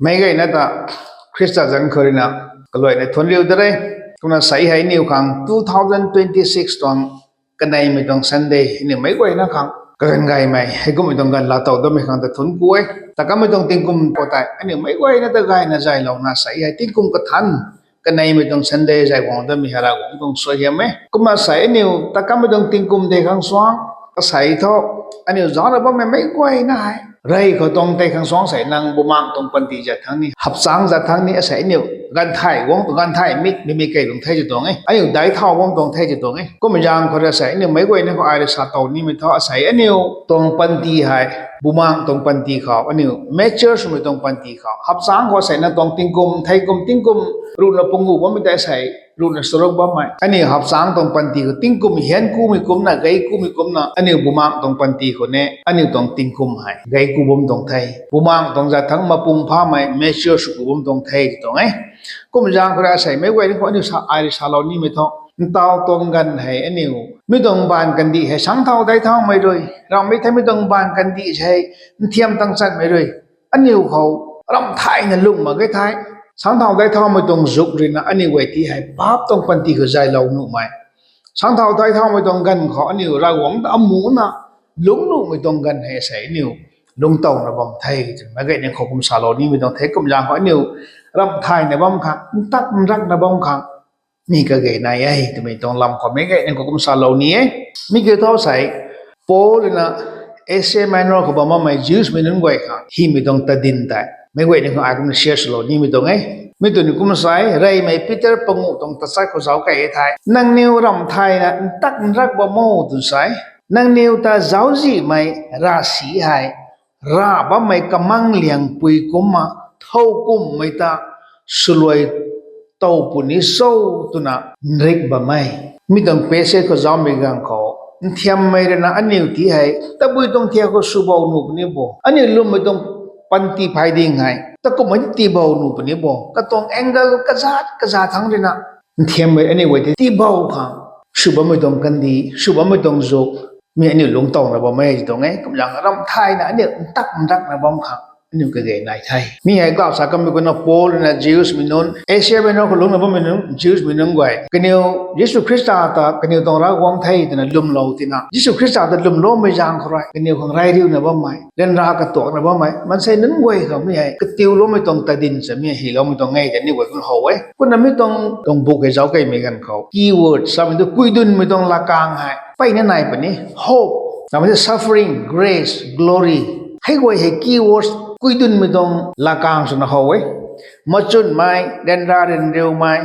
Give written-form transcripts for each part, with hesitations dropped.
mấy cái này ta Christa dân khởi na cái loại này thuần liu đấy cũng là sai hay nhiều khang 2026 tuần cái này mới tuần Sunday này mấy cái nó khang cái ngày mày hay cũng mới tuần gần là tàu đó mới khang ta thuần cuối ta cái mới tuần tiền cung có tại anh này mấy cái nó ta gai na dài lòng na sai hay tiền cung cái thằng cái này mới tuần Sunday dài quảng đó mới hà ra quảng tuần xoay hiểm ấy cũng mà sai nhiều ta cái mới tuần tiền cung để khang xoang cái sai thôi anh này rõ là bao mấy cái nó hay rồi có tông tay khang xoang sẽ năng bộ mạng tông phân tỷ giật thằng này hấp sáng giật thằng này sẽ nhiều gan thải quăng tông gan thải mít cái tông thay cho tông ấy anh đại thao quăng tông thay cho tông ấy có mình rằng có sẽ nhiều mấy quay nó có ai để sát tàu ni mình thọ sẽ nhiều tông phân tỷ hay bộ mạng tông phân tỷ khảo anh nhiều mature số tông phân tỷ khảo hấp sáng có sẽ là tông tinh cung thay cung tinh cung rồi là phong ngủ có mình tại sẽ rồi là sơ lốc bấm mày anh nhiều hấp sáng tông phân tỷ tinh cung hiến cung mình cung là gây cung mình cung là anh nhiều bộ mạng tông phân tỷ của nè anh nhiều tông tinh cung hay gây cung bấm tông thay bộ mạng tông ra thắng mà bung phá mày mature số bấm tông thay tông ấy có mình rằng có sẽ mấy quay nó có nhiều ai sao lâu ni mình thọ tao tông gần hay anh nhiều mấy tông bàn cần đi hay sáng thao đại thao mày rồi rồi mấy thấy mấy tông bàn cần đi hay thiêm tăng sẵn mày rồi anh nhiều khẩu làm thái là lùng mà cái thái sáng thao đại thao mày tông dục rồi là anh nhiều vậy thì hay bắp tông phần thì cứ dài lâu nụ mày sáng thao đại thao mày tông gần khó anh nhiều ra quảng đã muốn à lúng nụ mày tông gần hay sẽ nhiều lung tông là bom thay mấy cái này không cũng sao lâu ni mày tông thấy cũng rằng hỏi nhiều làm thái là bom khang tắc rắc là bom khang mi cái này ấy thì mìnhต้องlàm có mấy cái này cũng sao lâu ní ấy mi cái thao sai Paul là Asia Minor của bà mày Jews mình nói cả hi mìnhต้องตัดดินtại mấy cái này không ai cũng share lâu ní mìnhต้องấy mình tưởng cũng sai ray mày Peter Panguต้องตัดsai của giáo cái thái năng nêu làm thái là tắc rắc bà mô tu sai năng nêu ta giáo gì mày ra sĩ hai ra bà mày kamang liang pui cũng mà thâu cũng mày ta sului tàu puni sâu tu na rek ba mai mi tong pese ko jaw mi gang ko thiam mai re na aniu ti hai ta bui tong thia ko su bau nu ni bo ani lum mi tong panti phai ding hai ta ko mai ti bau nu ni bo ka tong angle ka za thang re na thiam mai ani wai ti bau kha su ba mi tong kan di su ba mi tong zo mi ani lung tong na ba mai tong ai kum yang ram thai na ani tak rak na bom kha nhưng cái này thay mi hay có sao cái mình nói Paul là Jews mình nói Asia mình nói lúc nào mình nói Jews mình nói vậy cái điều Jesus Christ ta cái điều tông ra quang thay thì là lùm lâu thì nào Jesus Christ ta lùm lâu mới giang khỏi cái điều không rai điêu là bao mày lên ra cái tuổi là bao mày mình sẽ nín quay không mi hay cái tiêu lâu mới tông tài đình sẽ mi hiểu lâu mới tông ngay thì như vậy con hậu ấy con nào mới tông buộc cái giáo cái mình gần khẩu keyword sao mình tôi quy định mới tông là càng hay phải cái này phải nhỉ hope nào mới suffering grace glory hay gọi hay keywords quy định mình tông là càng số nó hậu ấy mà chun mai đen ra đen rêu mai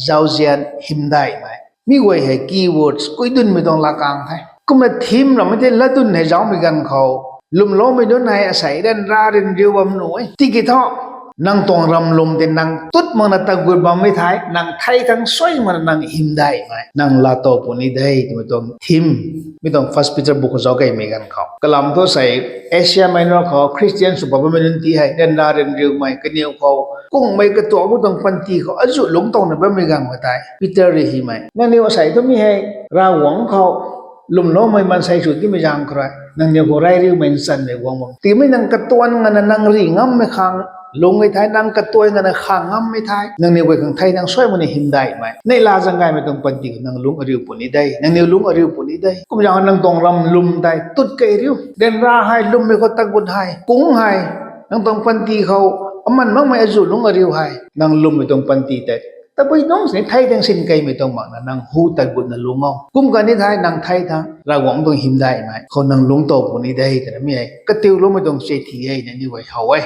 giao diện him đại mai mi gọi hay keywords quy định mình tông là càng thay cũng là theme là mấy cái lá tuần hay giáo mình gần khẩu lùm lố mấy đứa này xảy đen ra đen rêu bầm nổi thì cái thọ năng tông rầm lùm thì năng tốt mà là ta gửi bầm mấy thái năng thay thằng xoay mà năng him đại mai năng là tổ phụ ni đây thì mình tông theme mình tông first Peter book giáo cái mình gần khẩu cái làm thôi xảy Asia Minor khẩu Christian số bảo mình tí hay đen ra đen rêu mai cái nhiều khẩu cũng mấy cái tổ của tông phân tí khẩu ở chỗ lúng tông là bên mình gần người ta Peter thì hi mai năng nhiều xảy thôi mi hay ra quảng khẩu lùm nó mấy man say chuột cái mình giang khỏi năng nhiều khẩu rai rêu mình sân để quảng mong tí mấy năng cắt tuan ngân năng rỉ ngắm mấy khang lung người thái năng cắt tuan ngân khang ngắm mấy thái năng nhiều người khang thái năng xoay mình him đại mai này là rằng ngày mình tông phân tí năng lung ở rêu phụ ní đây năng nhiều lung ở rêu phụ ní đây cũng rằng năng tông rầm lùm tại tút cây rêu đen ra hai lum mấy có tăng quân hai cúng hai năng tông phân tí khâu mình mong mày rủ lung ở rêu hai năng lum mấy tông phân tí tại ta bây nó sẽ thay thằng sinh cây mấy tông mạng là năng hu tại quân là lung không cũng cần đi thay năng thay thằng ra quảng tông him đại mai còn năng lung tổ của ní đây thì nó mới cái tiêu lung mấy tông sẽ thì ấy như vậy hậu ấy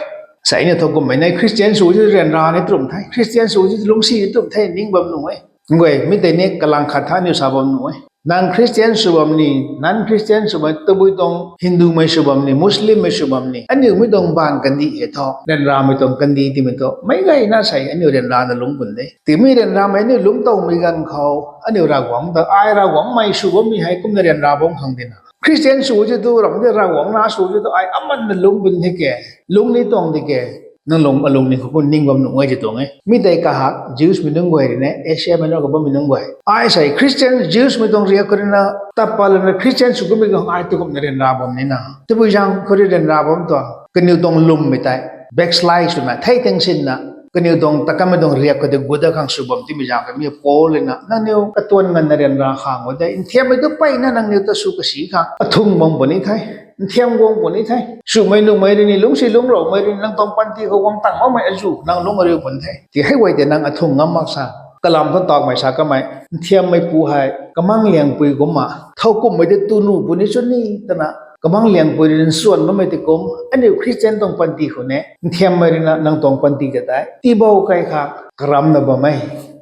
sẽ như thôi cũng mấy này Christian số chứ rèn ra này trộm thay Christian số chứ lung xì trộm thay nín bầm nụ ấy người mấy tên này cái làng khát thà nhiều sao bầm nụ ấy năng Christian số bầm nì nan Christian số bầm tôi tông Hindu mấy số bầm nì Muslim mấy số bầm nì anh nhiều mấy tông bàn cần đi hết thọ rèn ra mấy tông cần đi thì mấy tông mấy cái nó sẽ anh nhiều rèn ra là lung bẩn đấy thì mấy rèn ra mấy nhiều lung tông mấy gần khâu anh nhiều ra quảng tờ ai ra quảng mấy số bầm nì hay cũng rèn ra bông hàng thế nào Christian số chứ tôi làm cái ra quảng na số chứ tôi ai ấm anh là lung bẩn thế kẻ lung ní tông thì kẻ năng lung ní không nín bầm nụ ngay chứ tông ấy mi đây cả hạt Jews mình nung quay này Asia mình nó có bầm mình nung quay ai say Christian Jews mình tông riêng cái na tapal là Christian số của mình không ai tôi cũng rèn ra bầm này na tôi bây giờ có rèn ra bầm to cái nhiều tông lum mình tại backslide สุดนะไทยทั้งสิ้นนะก็นิวตรงตะกันไม่ต้องเรียกก็จะกูได้ข้างสุบมที่มีอย่างก็มีโพเลยนะนั่นนิวกระตัวนเงินเรียนราคาว่าได้เทียมไม่ต้องไปนะนั่งนิวตะสุกสีข้างทุ่งมองบนนี้ไทยเทียมวงบนนี้ไทยสุไม่นุ่งไม่ได้นี่ลุงสิลุงเราไม่ได้นั่งตรงปันที่เขาวางตั้งเอาไม่อาจูนั่งลุงเรียวบนไทยที่ให้ไว้แต่นั่งทุ่งงำมักซากะลำต้นตอกไม่ซาก็ไม่เทียมไม่ปูให้ก็มั่งเลี้ยงปุยก็มาเท่ากุมไม่ได้ตูนูบนนี้ชนนี่แต่นะก็มั่งเลี้ยงปุยในส่วนมันไม่ติดกุมอันนี้คริสเตียนต้องปันตีคนนี้เทียมไม่ได้นั่งตรงปันตีจะได้ที่เบาไกลค่ะกรำนะบ่ไม่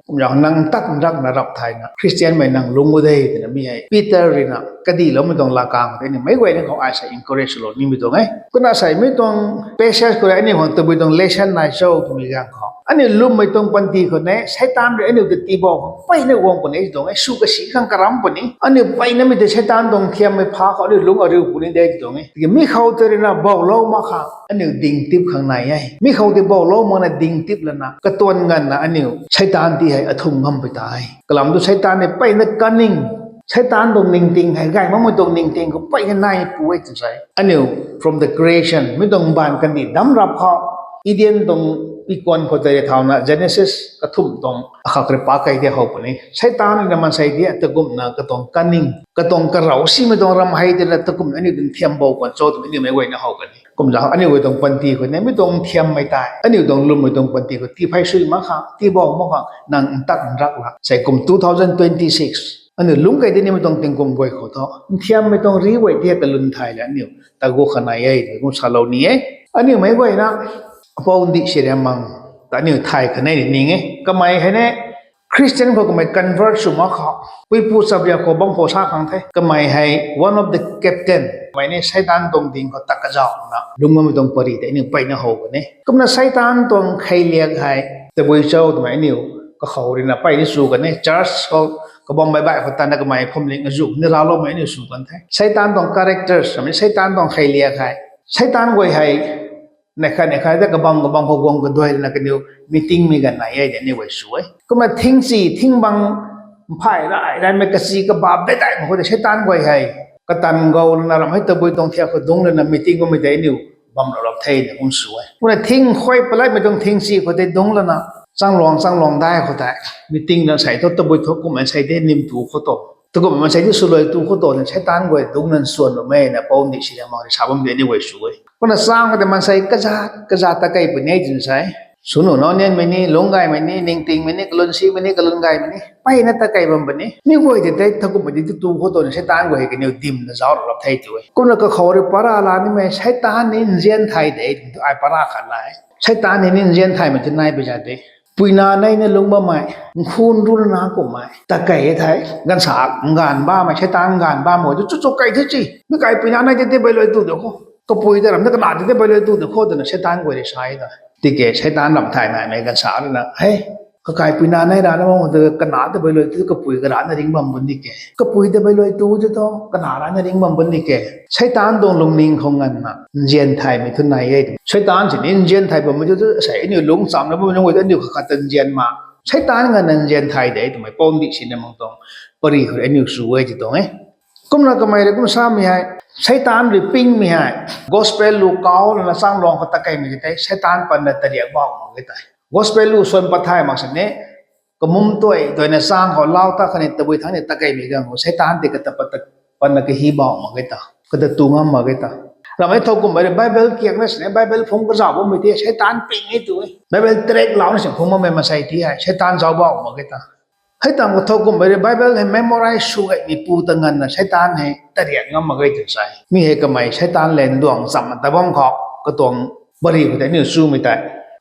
ผมอยากนั่งตักรักนะรับไทยนะคริสเตียนไม่นั่งลงก็ได้แต่นะมีให้ปีเตอร์เลยนะก็ดีแล้วไม่ต้องลากางแต่นี่ไม่ไหวเนี่ยเขาอาศัย encourage หลอดนี่ไม่ต้องไงก็น่าใส่ไม่ต้อง patience ก็ได้อันนี้ของตัวไม่ต้อง lesson นายโชว์ตัวมีการขออันนี้ลุ่มไม่ต้องปันตีคนนี้ใช้ตามเลยอันนี้จะตีบอกไปในวงคนนี้ตรงไอ้สู้กับสีข้างกระรำคนนี้อันนี้ไปนั่นไม่ได้ใช้ตามตรงเทียมไม่พาเขาเนี่ยลุงเอาเรื่องคนนี้ได้ตรงไงที่มีเขาเจอเนี่ยนะบอกเล่ามาค่ะอันนี้ดิ่งทิพย์ข้างในไงมีเขาที่บอกเล่ามาเนี่ยดิ่งทิพย์แล้วนะก็ตัวเงินนะอันนี้ใช้ตามที่ให้อทุ่งงำไปตายกลัมตัวใช้ตามเนี่ยไปในกันนิ่งใช้ตามตรงนิ่งติงให้ไงมันไม่ตรงนิ่งติงก็ไปกันในป่วยจังใจอันนี้ from the creation ไม่ต้องบานกันดิดำรับเขาอีเดียนตรงปีก่อนเขาจะทำนะ Genesis ก็ทุ่มตรงข้ากระปากไอเดียเขาคนนี้ใช้ตาเนี่ยมันใช้เดียตะกุมนะก็ต้องกันนิ่งก็ต้องกระเราสิไม่ต้องรำให้เดียตะกุมอันนี้เป็นเทียมเบากว่าโจทย์อันนี้ไม่ไหวนะเขากันนี้กุมจะอันนี้ไว้ต้องปันตีคนนี้ไม่ต้องเทียมไม่ตายอันนี้ต้องลุ่มไม่ต้องปันตีคนที่ไพ่ซุยมาค่ะที่บอกมาค่ะนางตักรักละใส่กุม2026อันนี้ลุงไก่เดี๋ยวนี้ไม่ต้องติงกุมไว้เขาท้อเทียมไม่ต้องรีไว้เดียกับลุนไทยแล้วเนี่ยตะโกขนาดใหญ่กุมชาลานี้อันนี้ไม่ไหวนะพออุดิเสียมังแต่นี่ไทยกันนี่ไงก็ไม่ให้เนี่ยคริสเตียนเขาก็ไม่ convert สุมาเขาวิปุสับยาเขาบังโพสาขังไทยก็ไม่ให้ one of the captain ไม่เนี่ยไซตันตรงดิ่งเขาตักกระจอกนะลุงมันไม่ต้องปริแต่นี่ไปนะเขากันเนี่ยก็มันไซตันตรงใครเลี้ยงให้แต่บุยเจ้าทำไมนี่ก็เขาเรียนไปนี่สู้กันเนี่ยจัสเขาก็บอกไม่ได้เขาตันก็ไม่ผมเลี้ยงสู้นี่เราไม่นี่สู้กันไทยไซตันตรง characters ไม่ไซตันตรงใครเลี้ยงให้ไซตันไว้ให้ในขณะที่กบางพวกกันด้วยนะกันอยู่มีติ้งมีกันไหนไอ้เนี่ยไว้สวยก็มาทิ้งสีทิ้งบางไพ่ได้ไม่กระสีกระบาบได้มันก็จะใช้ตันไว้ให้ก็ตันเกาแล้วเราให้ตะบุยตรงเที่ยวก็ดงเลยนะมีติ้งก็ไม่ได้นิวบำเราเทเนี่ยมันสวยก็ทิ้งค่อยไปเลยไม่ต้องทิ้งสีก็ได้ดงแล้วนะสร้างรองได้เขาได้มีติ้งเราใส่ตะบุยทุกก็มันใช้ได้นิ่มถูกเขาตกแต่ก็มันใช้ที่สุดเลยตู้เขาโตเนี่ยใช้ตันไว้ดงนั้นส่วนเราไม่เนี่ยป้องดิฉันมองชาวบ้านเดี๋ยวนี้ไว้สวยคนละสร้างก็แต่มันใช้กระจาตะไคร้เป็นไงจึงใช้สุนุนอนเนี่ยไม่นี่ลงไก่ไม่นี่นิ่งติงไม่นี่กลุนซีไม่นี่กลุนไก่ไม่นี่ไปนั่นตะไคร้บำบัดนี่นี่ไว้แต่ได้ถ้ากูไม่ได้ตู้เขาโตเนี่ยใช้ตันไว้กันเนี่ยดิมนะสาวเราไทยตัวคนละก็เขาเรียกปาราลานี่ไม่ใช้ตันนี่เรียนไทยเด็กไอปาราขันไรใช้ตันนี่เรียนไทยมันจะไหนไปจัดเด็กปุยนาในเนี่ยลงมาใหม่คูณรุ่นนาก็ใหม่ตะไก่ไทยกันสากงานบ้าไม่ใช่ตามงานบ้าหมดจุกไก่ที่จีไม่ไก่ปุยนาในจะได้ไปเลยตู้เดียวก็ปุยแต่ลำนั้นก็หนาจะได้ไปเลยตู้เดียวโคตรเนี่ยใช้ตามกูได้ใช้เลยที่แกใช้ตามลำไทยไหนไม่กันสากเลยนะเฮ้ยก็ไก่ปุยนาในร้านนั้นมันจะกันหนาจะไปเลยตู้ก็ปุยกระดานนั่นดิ้งบำบันที่แกก็ปุยจะไปเลยตู้จะต้องกันหนาร้านนั่นดิ้งบำบันที่แกใช้ตามตรงลงนิ่งของเงินนะเจียนไทยไม่ทุนไหนเองใช้ตามสินี่เจียนไทยผมไม่จะใส่เนี่ยลุงสามแล้วมันยังไงแต่เดี๋ยวขัดตันเจียนมาใช้ตามเงินนั่นเจียนไทยเด็กทำไมป้องดิสิเนี่ยมองตรงปริคือไอ้เนี่ยสวยจิตตรงเอ้ก็มันก็ไม่ได้ก็มันสร้างไม่ให้ใช้ตามหรือปิ้งไม่ให้ gospel ลูกเก่าแล้วสร้างรองเขาตะไคร้ไม่ได้ใช้ตามปันนั่นตะเดียบบอกมันก็ได้ gospel ลูกส่วนปัทไทยมาสิเนี่ยก็มุมตัวโดยในสร้างเขาเล่าตะขณิตตะบุยทั้งเนี่ยตะไคร้ไม่ได้เขาใช้ตามติดกับตะปันนั่นก็ฮีบอกมันก็ได้ก็จะตุ้งมันก็ได้เราไม่ทบกุมไปไบเบิลเกี่ยงนั่นสิไบเบิลผมก็สอบว่าไม่ได้ใช้ตานปิ้งให้ตัวไบเบิลเทรดเหล่านั้นสิผมไม่มาใส่ที่ใช้ตานสอบบอกมันก็ได้ให้ตามก็ทบกุมไปไบเบิลให้ memorize ช่วยมีปูตังเงินนะใช้ตานให้แต่เรียนงั้นมันก็จะใส่มีเหตุก็ไม่ใช้ตานเล่นดวงสัมแต่บ้องขอกก็ตวงบริสุทธิ์แต่เนี่ยสู้ไม่ได้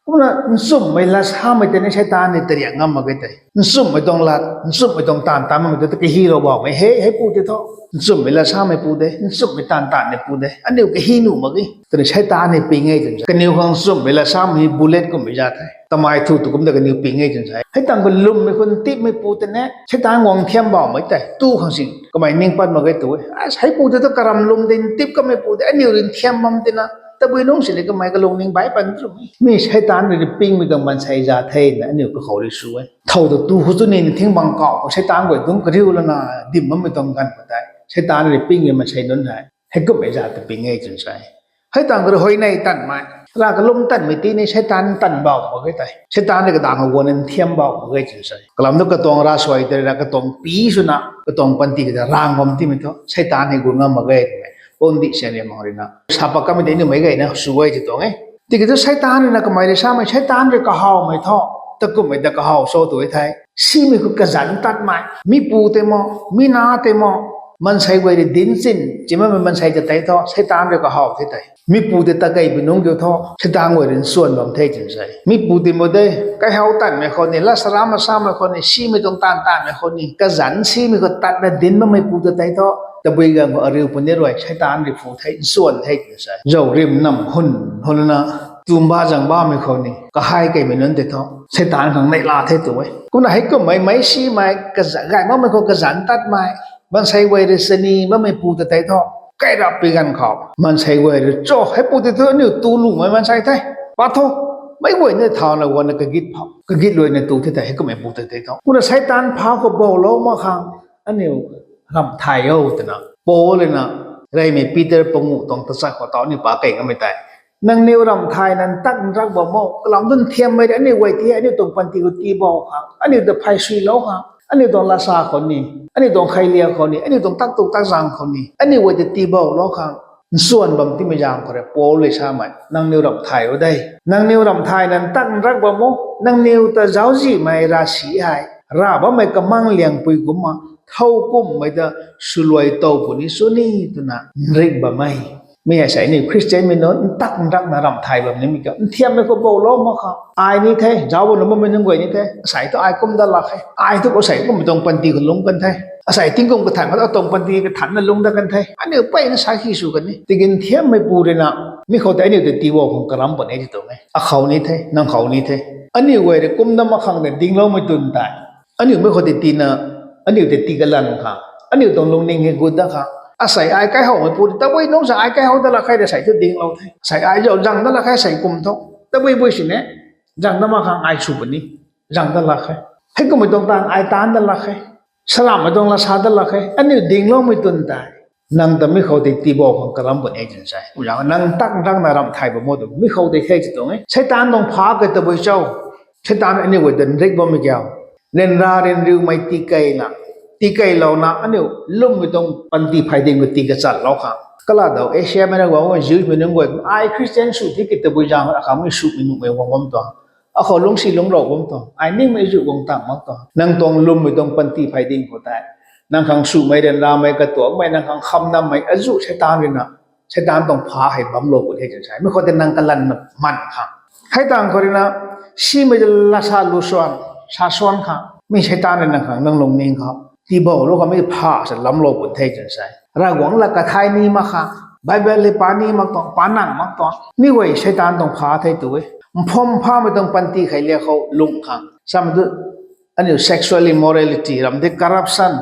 เพราะว่าสุ่มไม่ละห้ามไม่ได้ใช้ตานในแต่เรียนงั้นมันก็ได้สุ่มไม่ต้องละสุ่มไม่ต้องตานตามมันไม่ได้แต่ฮีโร่บอกไม่ให้ปูเท่าสุ่มไม่ละห้ามไม่ปูได้สุ่มไม่ตานในปูได้อันนี้ก็ฮีนูมันก็แต่ใช้ตานในปีงี้จนกันนิ้วของสุ่มไม่ละห้ามมีบุลเลตก็ไม่จัดให้ทำไมถูกตุกมันแต่กันนิ้วปีงี้จนใช่ให้ตั้งเป็นลุ่มไม่คนติดไม่ปูแต่เนี้ยใช้ตางวงเทียมบอกไม่ได้ตู้ของสิ่งก็ไม่นิ่งปันมันก็ตัวใช้ปูแต่ต้องกระรำลุ่มเดินติดก็ไม่ปูแต่อันนี้เรื่องเทียมมันแต่นะแต่บุญน้องสิ่งก็ไม่ก็ลงนิ่งใบปันตรงนี้ไม่ใช่ตานหรือปิ้งไม่ต้องมันใช้ยาเทนนะอันนี้ก็เขาได้ช่วยเท่าตัวตู้หุ่นนี่ทิ้งบางเก่าใช้ตานไว้ตรงกระดิ่งแล้วนะดิ่มมันไม่ต้องกันก็ได้ใช้ตานหรือปิ้งยังมันใช้นั่นได้ให้ก็ไม่ยาแต่ปิ้งให้จนใช่ ให้ต่างกันหอยในตันไม้รากลมตันไม่ตีนี่ใช้ตันตันเบาก็ได้ใช้ตันนี่ก็ต่างกันวันนั้นเทียมเบาก็ได้จริงใช่กลำนึกกระตองราสวยแต่ละกระตองปีสุนะกระตองปันตีก็จะร่างงอมที่มันท้อใช้ตันให้กูงามมาได้ไหมคนดิเสียเนี่ยมองเลยนะสาปก็ไม่ได้นี่ไม่ได้นะสวยจิตตรงไงที่ก็จะใช้ตันนี่นะก็ไม่ได้ซ้ำใช้ตันเลยก็หาวไม่ท้อตะกุ่มไม่ตะก็หาวโซ่ตัวไทยซีมีก็กระสันตัดไม้มีปูเตมอมีนาเตมอมันใช้ไว้ในดินสินจิมันใช้จะไต่ท้อใช้ตามเรียกว่าหอบที่ไต่มีปูติตะไคร้เป็นน้องเดียวท้อใช้ตามไว้ในส่วนบำเพ็ญจิตใจมีปูติโมเดลก็หาตัดไม่คนนี้ลักษณะมาซ้ำไม่คนนี้ชีไม่ต้องตัดไม่คนนี้กระสันชีไม่ก็ตัดในดินมันไม่ปูติไต่ท้อแต่บริการก็เรียวปนนี้รวยใช้ตามริฟูไทยส่วนไทยจิตใจเราเรียมนำหุ่นนะตุ่มบ้าจังบ้าไม่คนนี้ก็ให้ไก่เป็นนั่นเดียวท้อใช้ตามของในลาเทตัวไว้ก็น่าให้ก็ไม่ชีไม่กระสันไก่มันไม่คนกระสันตัดไม้มันใช้ไวรัสนี้มันไม่ปูแต่ไตท้อใกล้รับไปกันเขามันใช้ไวรัสจ่อให้ปูแต่เธอเนี่ยตูลุมันใช้ไทยปะท้อไม่ไหวเนี่ยทานละวันก็กิดเผาก็กิดเลยในตูที่ไทยให้ก็ไม่ปูแต่ไตท้อคุณใช้ตานเผาก็บอกแล้วมาขังอันนี้ทำไทยเอาแต่นะโปเลยนะไรไม่ปีเตอร์ปงูต้องตัดสายขอต่อนี่ปากเก่งก็ไม่ได้นังเนวรำไทยนั้นตั้งรักบ่โมกลำต้นเทียมไม่ได้อันนี้ไวที่อันนี้ตรงปันติกุตีบอกครับอันนี้จะไพ่ชีแล้วครับอันนี้ต้องลาซาคนนี้อันนี้ต้องใครเลี้ยคนนี้อันนี้ต้องตักตุกตักจางคนนี้อันนี้ว่าจะตีเบาล้อข้างส่วนบางที่ไม่ยางก็ได้โปเลยใช่ไหมนางนิวรำไทยว่าได้นางนิวรำไทยนั้นตั้งรักบ่โมนางนิวแต่เจ้าจีไม่ราศีหายราบ่ไม่กำมังเลี้ยงปุยกุมมาเท่ากุมไม่จะสลวยโตปุ่นสุนีตัวน่ะเริกบ่ไม่ไม่ใช่นี่คริสเตียนไม่นอนตักรักมารำไทยแบบนี้มีกับเทียมไม่ก็บอกล้อมาครับไอ้นี่เท่เจ้าวันนั้นมันยังไงนี่เท่ใส่ตัวไอ้กุมดาลักไอ้ทุกคนใส่ก็ไม่ต้องปันตีกันลงกันเท่ใส่ทิ้งกุมกระถันก็ต้องปันตีกระถันนั่นลงได้กันเท่อันนี้ไปนั่นสายขี้สูกันนี่ตีกันเทียมไม่ปูเลยนะมีเขาแต่อันนี้แต่ตีว่าของกระลำปนไอ้ที่ตรงไงเขานี่เท่นั่งเขานี่เท่อันนี้เว้ยกุมน้ำมาขังแต่ดิ้งเราไม่ตุนตายอันนี้ไม่เขาแต่ตีนะอันนี้แต่ตีกันลันค่ะอันนี้ต้องลงนิ่งให้กูได้ค่ะอาศัยไอ้แก่เขาไม่พูดแต่ว่าน้องสาวไอ้แก่เขาแต่ละใครจะใส่ชุดดิ้งเราเท่ใส่ไอ้เจ้าจังแต่ละใครใส่กุมท้องแต่ว่าสิเนี่ยจังแต่มาขังไอ้สูบนี้จังแต่ละใครให้ก็ไม่ต้องตานไอ้ตานแต่ละใครสลามไม่ต้องละชาแต่ละใครอันนี้ดิ้งเราไม่ตุนตายนั่งแต่ไม่เขาติดตีบอกของกระลำบนเอเจนซี่อย่างนั่งตั้งรังนารำไทยแบบหมดไม่เขาติดแค่จุดตรงนี้ใช้ตานต้องพากันแต่บ่เจ้าใช้ตานอันนี้ว่าเดินเร็กบ่ไม่เกี่ยวเรียนราเรียนริวไม่ตีไกนะตีไกเรานะอันนี้ลุ่มไม่ต้องปันตีไฟเด้งก็ตีกระสันเราค่ะก็ลาดเอาเอเชียไม่ได้ว่าว่ายิวไม่นึกว่าไอ้คริสเตียนสุดที่กิตบุญจางเขาไม่สุดไม่นุ่มไม่ว่างตัวเขาลงสีลงหลอกว่างตัวไอ้นี่ไม่สุดว่างต่างมากตัวนั่งตรงลุ่มไม่ต้องปันตีไฟเด้งก็ได้นั่งขังสุไม่เดินราไม่กระตัวไม่นั่งขังคำนำไม่อจุใช้ตามเลยนะใช้ตามต้องพาให้บัมโลกประเทศจะใช้ไม่ควรจะนั่งกันลันมันค่ะให้ต่างคนนะชีไม่จะละชาลุส่วนชาส่วนค่ะไม่ใช่ตามเลยนะค่ะนั่งลงนิ่งครับที่บอกลูกก็ไม่พาสล้ำโลกประเทศจะใช้รากหวังละกระทายนี้มาค่ะไบเบิลเลยปานี้มาต้องปานั่งมาต้องนี่เว้ยใช้ตามต้องพาไทยตัวพอมพาไม่ต้องปันตีใครเรียกเขาลุงค่ะสามตัวอันนี้ sexual immorality รำเด็ก corruption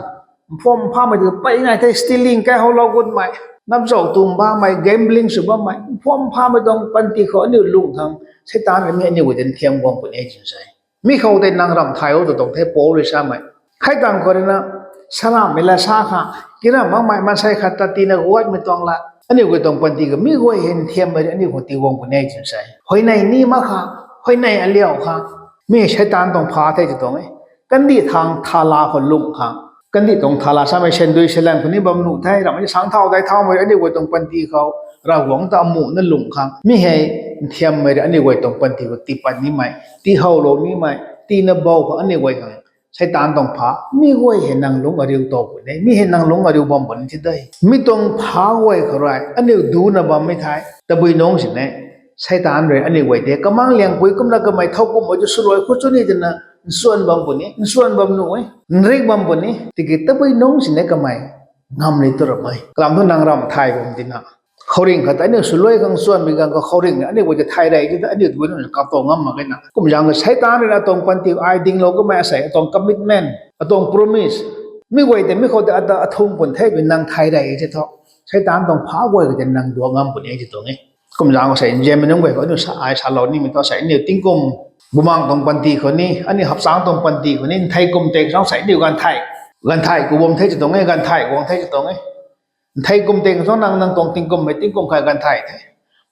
พอมพาไม่ต้องไปไงไทย stealing แค่เขาเรากฎหมายนับเจ้าตุ่มบ้าไม่ gambling สุบ้าไม่พอมพาไม่ต้องปันตีเขาอันนี้ลุงค่ะใช้ตามอันนี้ว่าเดินเทียมวงประเทศจะใช้มีเขาได้นั่งรำไทยเขาต้องเทปโป้เลยใช่ไหมใครต่างคนนะสลามเวลาชาค่ะกินอะไรไม่มันใช้ขัดตีนักวัดไม่ต้องละอันนี้ก็ต้องปันตีก็มีก็เห็นเทียมไปอันนี้ก็ตีวงปุ่นเองใช่หอยในนี่มาค่ะหอยในอันเลี้ยวค่ะมีใช้ตามต้องพาเท่จะตรงไหมกันดีทางทาราคนลุงค่ะกันดีตรงทาราใช่ไหมเช่นด้วยเชลันคนนี้บำรุงไทยเราไม่สังเท่าได้เท่าไปอันนี้ก็ต้องปันตีเขาเราหวังตามหมู่นั่นลุงค่ะมีให้เทียมไปอันนี้ก็ต้องปันตีก็ตีปันนี้ไหมตีเฮาโลนี้ไหมตีนบ่าวอันนี้ก็ค่ะใช้ตาต้องพามีไว้เห็นนางลงอริวโตปุ่นเนี่ยมีเห็นนางลงอริวบอมปุ่นที่ได้มีต้องพาไว้ขรายอันนี้ดูนะบอมไม่ท้ายแต่บุยน้องสิเนี่ยใช้ตาเลยอันนี้ไว้เด็กก็มั่งเลี้ยงปุยก็มันก็ไม่เท่ากุมว่าจะสลวยคนชนี่จะนะส่วนบอมปุ่นเนี่ยส่วนบอมหนุ่ยเรียกบอมปุ่นเนี่ยที่กิตแต่บุยน้องสิเนี่ยก็ไม่งามเลยตัวเราไม่กลางทุนนางรำไทยบอมที่น่ะเขาเรียกเขาแต่เนี่ยสลวยกันส่วนมีกันก็เขาเรียกอันนี้ว่าจะไทยได้ที่อันนี้ดูนั่นกับตัวงามมากเลยนะก็มันยังก็ใช้ตาเนี่ยตรงปันติไอดิ้งเราก็ไม่ใส่ตรงคอมมิตเมนต์ตรง promise ไม่ไหวแต่ไม่เขาแต่อัตทุ่งผลไทยเป็นนางไทยได้ที่เท่าใช้ตามต้องพาไว้ก็จะนางดวงงามผลเองที่ตัวนี้ก็มันยังก็ใส่เจมันต้องไว้ก็เนี่ยไอชาลอนี่มันต้องใส่เนี่ยติ้งกลมบุมังตรงปันติคนนี้อันนี้หับสางตรงปันติคนนี้ไทยกลมเตะต้องใส่เดียวกันไทยกูบ่มไทยจะตรงนี้กันไทยกูบ่มไทยจะตรงนี้ไทยกลมเตะต้องนางตรงติ้งกลมไม่ติ้งกลมใครกันไทย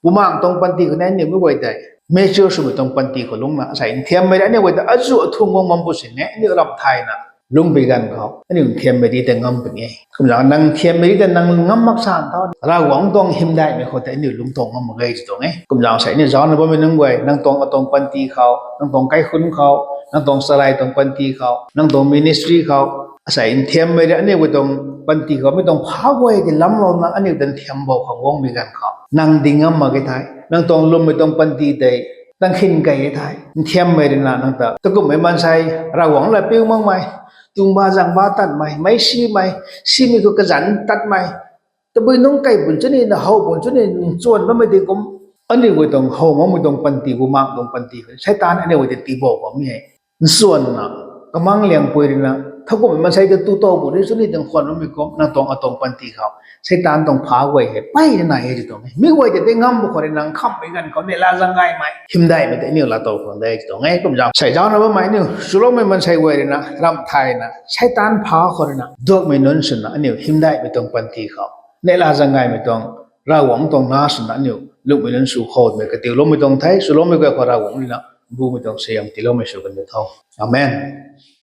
ปุมางตรงปันตีคนนั้นเนี่ยไม่ไหวแต่เมเจอร์สุดตรงปันตีคนลุงนะใส่เทียมไม่ได้เนี่ยไหวแต่อาจุทุ่งงงมันปุสินเนี่ยนี่รำไทยนะลุงไปกันเขาอันนี้เทียมไม่ได้แต่งำเป็นไงคุณหลังนั่งเทียมไม่ได้แต่นั่งงำมักสานเท่าเราหวังตรงหิมได้ไม่คนแต่นี่ลุงตรงงำมันเลยตรงไงคุณหลังใส่เนี่ยย้อนนะว่าไม่นั่งไหวนั่งตรงกับตรงปันตีเขานั่งตรงใกล้คุ้นเขานั่งตรงสไลด์ตรงปันตีเขานั่งตรงมินิสทรีเขาใส่เทียมไม่ได้อันนี้ไหวตรงปันตีเขาไม่ต้องพาไว้กันล้ำเรานะอันนี้เป็นเทียมบอกของวงมีกันเขานั่งดิ่งงำมากี่ไทยนั่งตรงลมไม่ต้องปันตีได้ตั้งขินไก่ไทยเทียมไม่ได้นะนั่งแต่ตะกุ่มไม่มันใส่เราหวังเลยปิ้วมั่งไหมตุงบาจังบาตัดไหมไม่ซีไหมซีมีก็กระสันตัดไหมแต่บุญน้องไก่บุญชนิดนะเขาบุญชนิดส่วนมันไม่ได้กุมอันนี้ก็ต้องเขามันไม่ต้องปันตีกูมากต้องปันตีใช้ตานอันนี้ก็จะตีบอกว่าไม่ให้ส่วนนะก็มั่งเลี้ยงปุยนะถ้ากูมันใช้ตัวโตบุญชนิดต้องคนมันไม่กุมนั่งตรงเอาตรงปันตีเขาใช้ตานต้องพาไว้ให้ไปไหนจะตรงนี้ไม่ไว้จะได้งำบุคคลนั่งค้ำไปกันเขาเนี่ยลาจังไงไหมหิมได้ไม่ได้เนี่ยลาโตคนได้ตรงไงก็จะใช้เจ้านะว่าไม่เนี่ยสุรไม่มันใช้ไว้นะรำไทยนะใช้ตานพาคนนะดอกไม่นนสุนนะเนี่ยหิมได้ไม่ต้องปันตีเขาเนี่ยลาจังไงไม่ต้องเราหวังต้องน่าสุนนะเนี่ยลูกไม่นนสุขโคตรไม่กติลมไม่ต้องไทยสุรไม่ก็ขอเราหวังนี่นะบูไม่ต้องเสียงติลมไม่สุกันไม่เท่าอาเมน